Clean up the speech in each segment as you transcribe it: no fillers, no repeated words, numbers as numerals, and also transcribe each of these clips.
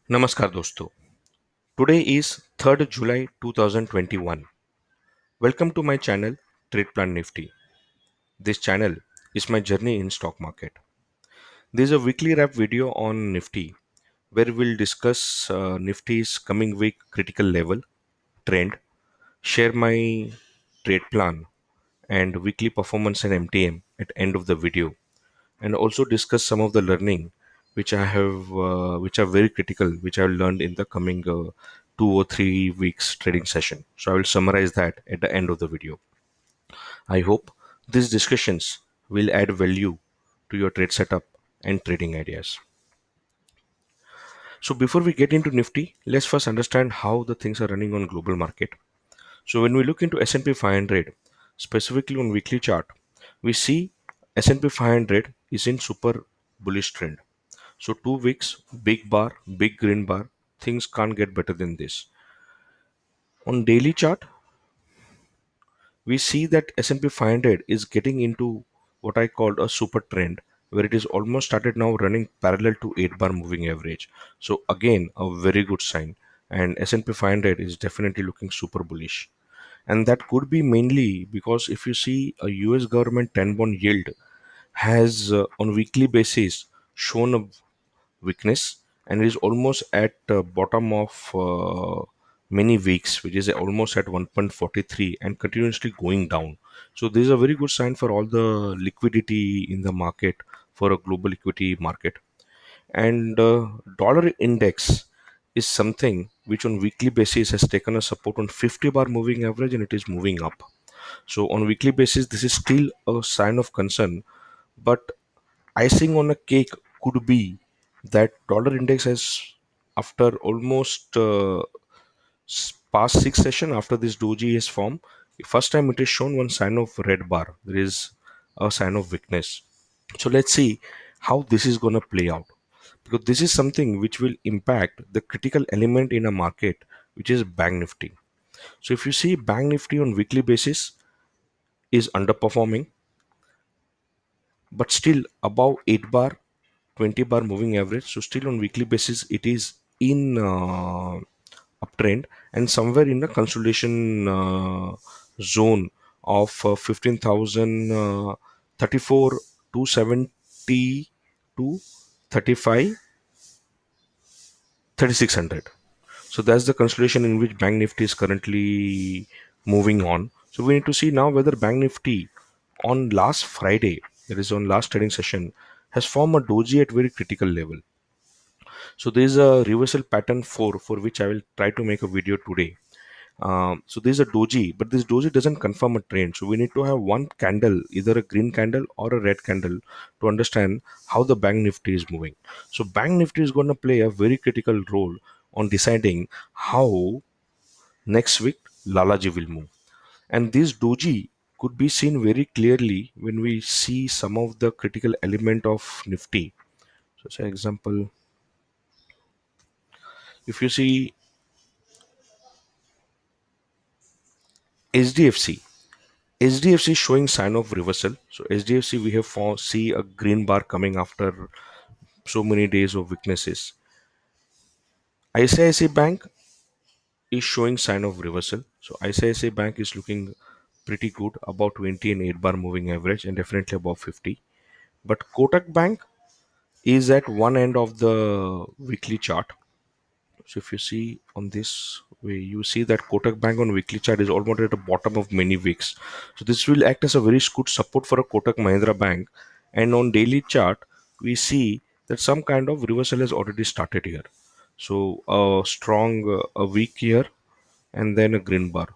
Namaskar dosto. Today is 3rd July 2021. Welcome to my channel Trade Plan Nifty. This channel is my journey in stock market. This is a weekly wrap video on Nifty where we'll discuss Nifty's coming week critical level, trend, share my trade plan and weekly performance and MTM at end of the video, and also discuss some of the learning which are very critical, which I've learned in the coming 2 or 3 weeks trading session. So I will summarize that at the end of the video. I hope these discussions will add value to your trade setup and trading ideas. So before we get into Nifty, let's first understand how the things are running on global market. So when we look into S&P 500, specifically on weekly chart, we see S&P 500 is in super bullish trend. So 2 weeks, big bar, big green bar, things can't get better than this. On daily chart, we see that S&P 500 is getting into what I called a super trend, where it is almost started now running parallel to 8 bar moving average. So again, a very good sign, and S&P 500 is definitely looking super bullish. And that could be mainly because if you see a US government 10 bond yield has on weekly basis shown a weakness and is almost at bottom of many weeks, which is almost at 1.43 and continuously going down. So this is a very good sign for all the liquidity in the market, for a global equity market. And dollar index is something which on weekly basis has taken a support on 50 bar moving average and it is moving up. So on weekly basis this is still a sign of concern, but icing on a cake could be that dollar index has, after almost past six session after this doji is formed, first time it is shown one sign of red bar. There is a sign of weakness. So let's see how this is going to play out, because this is something which will impact the critical element in a market, which is bank nifty. So if you see bank nifty on weekly basis is underperforming, but still above 8 bar 20 bar moving average. So still on weekly basis it is in uptrend and somewhere in the consolidation zone of 15,000 34 to 70 to 35 3600. So that's the constellation in which Bank Nifty is currently moving on. So we need to see now whether Bank Nifty on last Friday, that is on last trading session, has formed a doji at very critical level. So there is a reversal pattern for which I will try to make a video today. So there's a doji, but this doji doesn't confirm a trend. So we need to have one candle, either a green candle or a red candle, to understand how the Bank Nifty is moving. So Bank Nifty is going to play a very critical role on deciding how next week Lalaji will move. And this doji could be seen very clearly when we see some of the critical element of Nifty. So, say example, if you see HDFC, HDFC is showing sign of reversal. So HDFC we have see a green bar coming after so many days of weaknesses. ICICI Bank is showing sign of reversal. So ICICI Bank is looking pretty good, about 20 and 8 bar moving average and definitely above 50. But Kotak Bank is at one end of the weekly chart. So if you see on this way, you see that Kotak Bank on weekly chart is almost at the bottom of many weeks. So this will act as a very good support for a Kotak Mahindra Bank. And on daily chart, we see that some kind of reversal has already started here. So a strong a week here and then a green bar.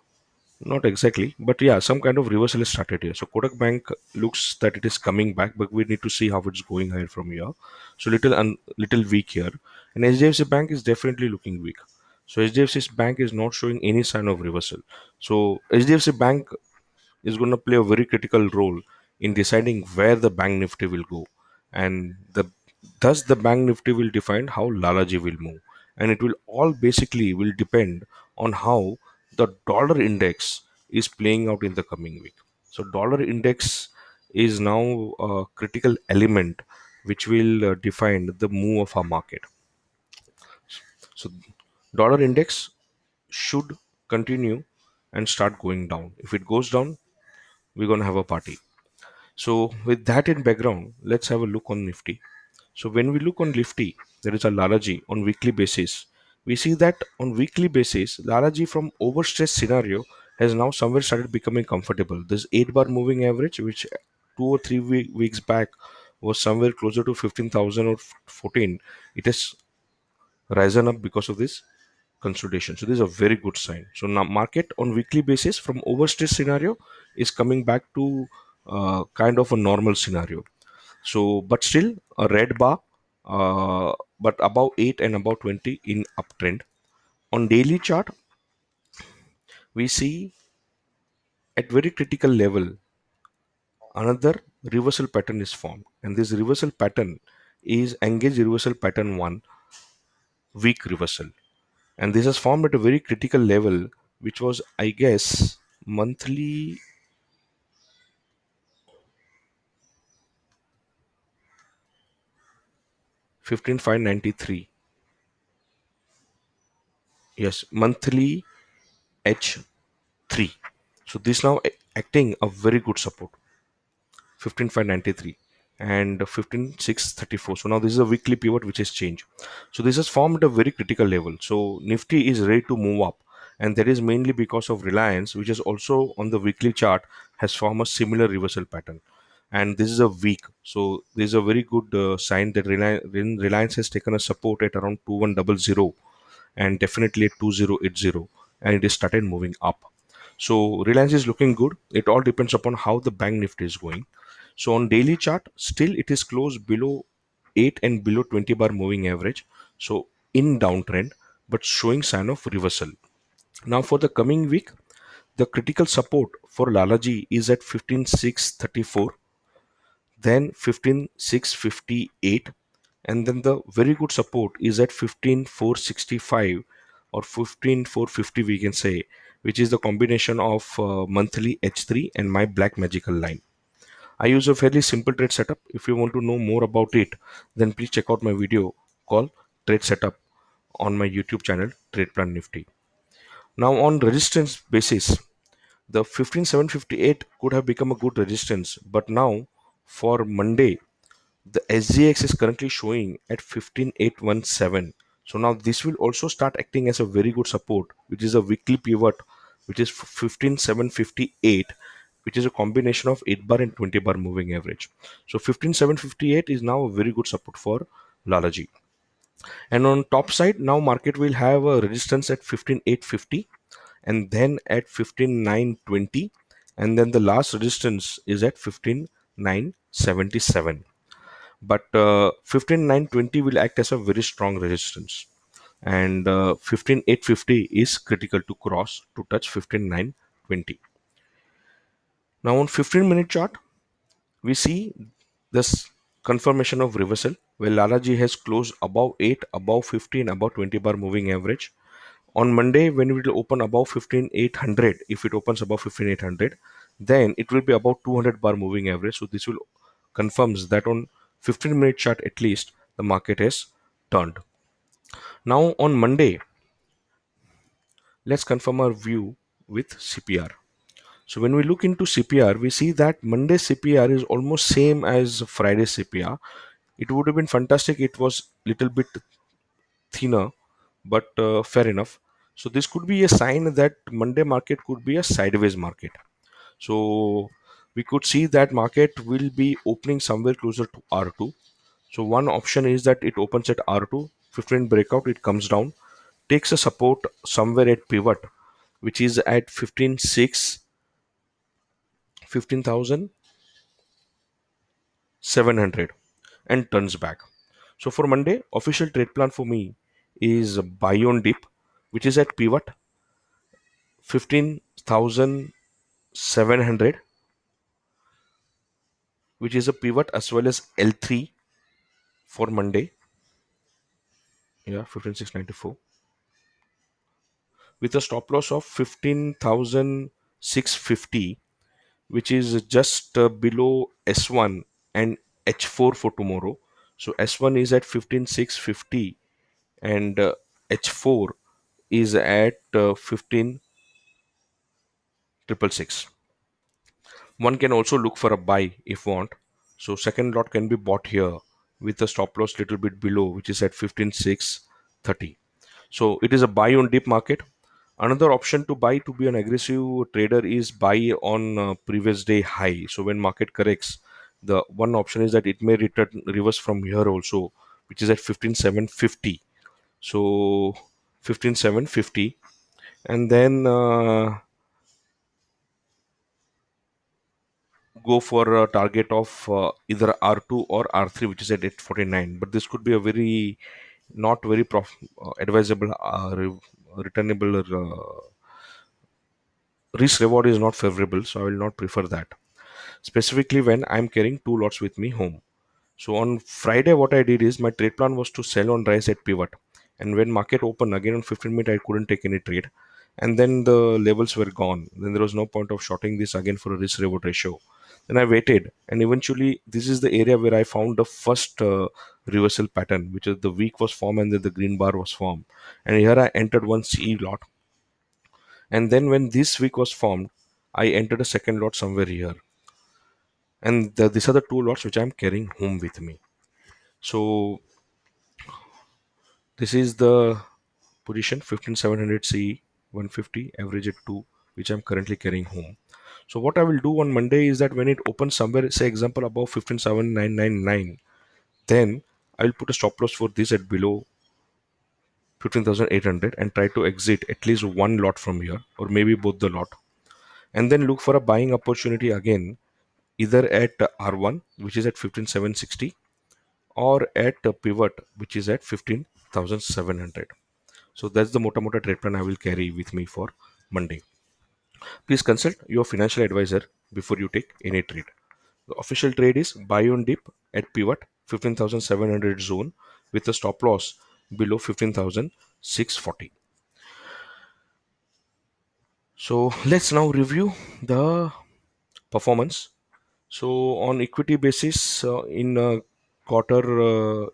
Not exactly, but yeah, some kind of reversal has started here. So Kotak Bank looks that it is coming back, but we need to see how it's going ahead from here. So little weak here, and HDFC Bank is definitely looking weak. So HDFC Bank is not showing any sign of reversal. So HDFC Bank is going to play a very critical role in deciding where the bank nifty will go, and thus the bank nifty will define how lalaji will move, and it will all basically will depend on how the dollar index is playing out in the coming week. So dollar index is now a critical element which will define the move of our market. So dollar index should continue and start going down. If it goes down, we're going to have a party. So with that in background, let's have a look on Nifty. So when we look on Nifty, there is a Lalaji on weekly basis. We see that on weekly basis, Lalaji from overstressed scenario has now somewhere started becoming comfortable. This 8 bar moving average, which 2 or 3 weeks back was somewhere closer to 15,000 or 14, it has risen up because of this consolidation. So this is a very good sign. So now market on weekly basis from overstressed scenario is coming back to kind of a normal scenario. So, but still a red bar, but above 8 and above 20 in uptrend. On daily chart, we see at very critical level another reversal pattern is formed, and this reversal pattern is engaged reversal pattern 1 weak reversal, and this has formed at a very critical level, which was, I guess, monthly 15593. Yes, monthly H3. So this now acting a very good support, 15593 and 15634. So now this is a weekly pivot which has changed. So this has formed a very critical level. So Nifty is ready to move up, and that is mainly because of Reliance, which is also on the weekly chart has formed a similar reversal pattern. And this is a week. So this is a very good sign that Reliance has taken a support at around 2100 and definitely at 2080, and it is started moving up. So Reliance is looking good. It all depends upon how the bank Nifty is going. So on daily chart, still it is closed below 8 and below 20 bar moving average. So in downtrend, but showing sign of reversal. Now for the coming week, the critical support for Lalaji is at 15634, then 15658, and then the very good support is at 15465 or 15450, we can say, which is the combination of monthly H3 and my black magical line. I use a fairly simple trade setup. If you want to know more about it, then please check out my video called Trade Setup on my YouTube channel, Trade Plan Nifty. Now on resistance basis, the 15758 could have become a good resistance, but now for Monday, the SGX is currently showing at 15817. So now this will also start acting as a very good support, which is a weekly pivot, which is 15758, which is a combination of 8 bar and 20 bar moving average. So 15758 is now a very good support for Lalaji. And on top side, now market will have a resistance at 15850 and then at 15920, and then the last resistance is at 15977. But 15920 will act as a very strong resistance, and 15850 is critical to cross to touch 15920. Now on 15-minute chart, we see this confirmation of reversal where Lalaji has closed above 8, above 15, above 20 bar moving average. On Monday, when it will open above 15800, if it opens above 15800, then it will be about 200 bar moving average. So this will confirms that on 15-minute chart at least the market has turned. Now on Monday, let's confirm our view with CPR. So when we look into CPR, we see that Monday CPR is almost same as Friday CPR. It would have been fantastic. It was little bit thinner, but fair enough. So this could be a sign that Monday market could be a sideways market. So we could see that market will be opening somewhere closer to R2. So one option is that it opens at R2, 15 breakout, it comes down, takes a support somewhere at pivot, which is at 15,600, 15,700, and turns back. So for Monday, official trade plan for me is buy on dip, which is at pivot 15,700, which is a pivot as well as L3 for Monday. Yeah, 15,694 with a stop loss of 15,650, which is just below S1 and H4 for tomorrow. So S1 is at 15,650 and H4 is at 15,666. One can also look for a buy if want. So second lot can be bought here with a stop loss little bit below, which is at 15,630. So it is a buy on dip market. Another option to buy to be an aggressive trader is buy on previous day high. So when market corrects, the one option is that it may return reverse from here also, which is at 15,750. So 15,750, and then go for a target of either R2 or R3, which is at 849. But this could be a very not very advisable returnable risk reward is not favorable, so I will not prefer that. Specifically when I'm carrying two lots with me home. So on Friday, what I did is my trade plan was to sell on rise at pivot, and when market opened again on 15 minute, I couldn't take any trade, and then the levels were gone. Then there was no point of shorting this again for a risk reward ratio. Then I waited, and eventually this is the area where I found the first reversal pattern, which is the week was formed and then the green bar was formed, and here I entered one CE lot, and then when this week was formed, I entered a second lot somewhere here, and these are the two lots which I'm carrying home with me. So this is the position 15700 CE 150 average at 2, which I'm currently carrying home. So what I will do on Monday is that when it opens somewhere, say example above 157,999, then I will put a stop loss for this at below 15,800 and try to exit at least one lot from here, or maybe both the lot, and then look for a buying opportunity again either at R1, which is at 15,760, or at a pivot, which is at 15,700. So that's the mota trade plan I will carry with me for Monday. Please consult your financial advisor before you take any trade. The official trade is buy on dip at pivot 15,700 zone with a stop loss below 15,640. So let's now review the performance. So on equity basis, in quarter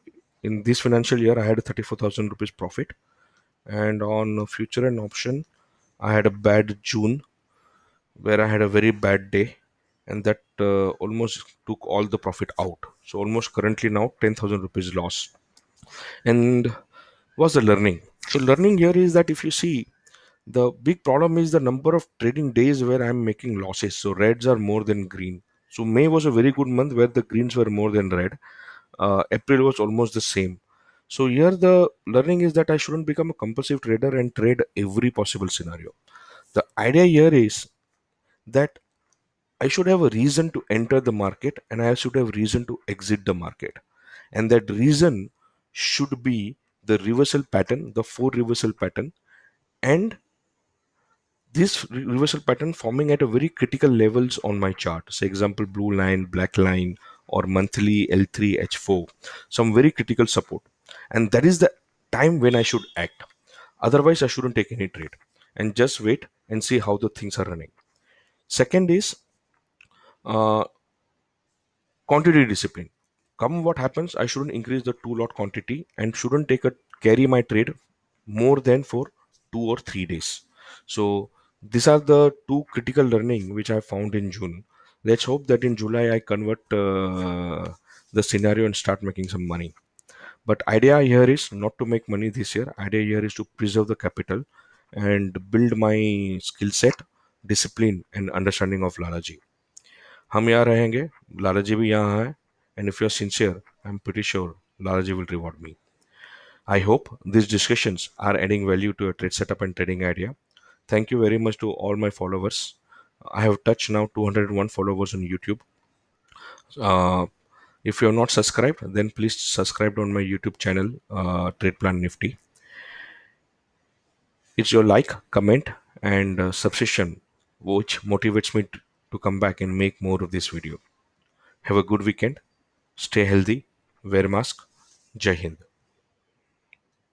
in this financial year, I had a 34,000 rupees profit, and on future and option, I had a bad June where I had a very bad day, and that almost took all the profit out. So almost currently now 10,000 rupees loss. And what's the learning? So learning here is that if you see, the big problem is the number of trading days where I'm making losses. So reds are more than green. So May was a very good month where the greens were more than red. April was almost the same. So here the learning is that I shouldn't become a compulsive trader and trade every possible scenario. The idea here is that I should have a reason to enter the market and I should have reason to exit the market. And that reason should be the reversal pattern, the four reversal pattern, and this reversal pattern forming at a very critical levels on my chart. Say example blue line, black line, or monthly L3 H4, some very critical support. And that is the time when I should act. Otherwise, I shouldn't take any trade and just wait and see how the things are running. Second is uh, quantity discipline. Come what happens, I shouldn't increase the two lot quantity and shouldn't take a carry my trade more than for 2 or 3 days. So these are the two critical learning which I found in June. Let's hope that in July I convert the scenario and start making some money. But idea here is not to make money this year. Idea here is to preserve the capital and build my skill set, discipline, and understanding of Lalaji. हम यहाँ रहेंगे, लालाजी भी यहाँ है, and if you are sincere, I'm pretty sure Lalaji will reward me. I hope these discussions are adding value to your trade setup and trading idea. Thank you very much to all my followers. I have touched now 201 followers on YouTube. Uh, if you are not subscribed, then please subscribe on my YouTube channel, Trade Plan Nifty. It's your like, comment, and subscription which motivates me to come back and make more of this video. Have a good weekend. Stay healthy. Wear mask. Jai Hind.